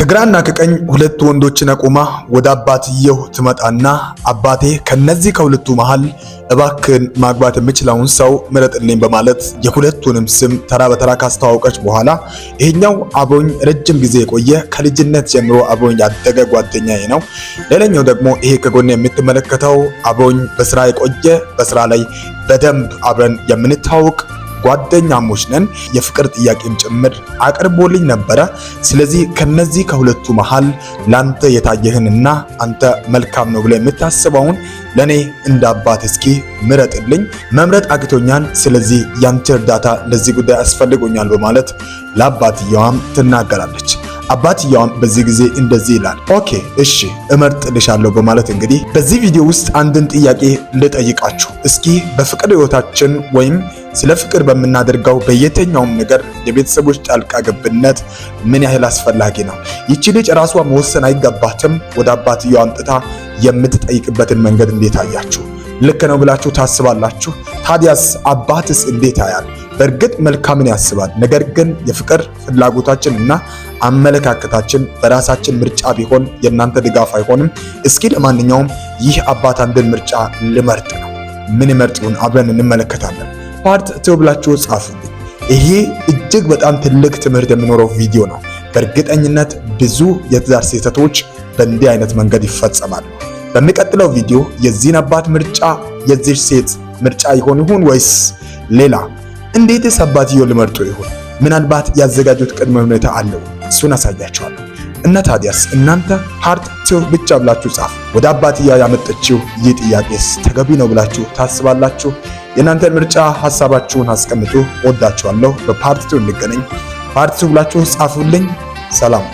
ከግራና ከቀኝ ሁለት ወንዶችን አቁማ ወደ አባትየው ትመጣና አባቴ ከነዚህ ከሁለቱ መሃል እባክን ማግባት የምችለውን ሰው ምረጥልኝ በማለት የሁለቱንም ስም ተራ በተራ ካስተዋወቀች በኋላ ይሄኛው አብሮኝ ረጅም ጊዜ የቆየ ከልጅነት ጀምሮ አብሮኝ ያደገ ጓደኛዬ ነው። ሌላኛው ደግሞ ይሄ ከጎን የምትመለከተው አብሮኝ በስራ የቆየ በስራ ላይ በደንብ አብረን የምንታወቅ ጓደኛሞች ነን። የፍቅር ጥያቄም ጭምር አቅርቦልኝ ነበረ። ስለዚህ ከነዚህ ከሁለቱ መሃል ላንተ የታየህንና አንተ መልካም ነው ብለህ የምታስበውን ለኔ እንደ አባት እስኪ ምረጥልኝ፣ መምረጥ አቅቶኛል። ስለዚህ ያንተ እርዳታ ለዚህ ጉዳይ አስፈልጎኛል በማለት ለአባትየዋም ትናገራለች። አባትየዋም በዚህ ጊዜ እንደዚህ ይላል፣ ኦኬ እሺ እመርጥልሻለሁ በማለት እንግዲህ በዚህ ቪዲዮ ውስጥ አንድን ጥያቄ ልጠይቃችሁ። እስኪ በፍቅር ህይወታችን ወይም ስለ ፍቅር በምናደርገው በየትኛውም ነገር የቤተሰቦች ጣልቃ ገብነት ምን ያህል አስፈላጊ ነው? ይቺ ልጅ ራሷ መወሰን አይገባትም? ወደ አባትየው አምጥታ የምትጠይቅበትን መንገድ እንዴት አያችሁ? ልክ ነው ብላችሁ ታስባላችሁ? ታዲያስ አባትስ እንዴት ያያል? በእርግጥ መልካምን ያስባል። ነገር ግን የፍቅር ፍላጎታችን እና አመለካከታችን በራሳችን ምርጫ ቢሆን የእናንተ ድጋፍ አይሆንም። እስኪ ለማንኛውም ይህ አባት አንድን ምርጫ ልመርጥ ነው። ምን ይመርጡን አብረን እንመለከታለን። ፓርት 2 ብላችሁ ጻፉልኝ። ይሄ እጅግ በጣም ትልቅ ትምህርት የሚኖረው ቪዲዮ ነው። በእርግጠኝነት ብዙ የትዳር ስህተቶች በእንዲህ አይነት መንገድ ይፈጸማሉ። በሚቀጥለው ቪዲዮ የዚህን አባት ምርጫ የዚህ ሴት ምርጫ ይሆን ወይስ ሌላ? እንዴትስ አባትየው ሊመርጡ ይሆን? ምናልባት ያዘጋጁት ቅድመ ሁኔታ አለው? እሱን አሳያችኋለሁ። እና ታዲያስ እናንተ ፓርት 2 ብቻ ብላችሁ ጻፉ። ወደ አባትየው ያመጣችው ይህ ጥያቄስ ተገቢ ነው ብላችሁ ታስባላችሁ? የእናንተ ምርጫ ሐሳባችሁን አስቀምጡ። ወዳችኋለሁ። በፓርት 2 እንገናኝ። ፓርት 2 ብላችሁ ጻፉልኝ። ሰላም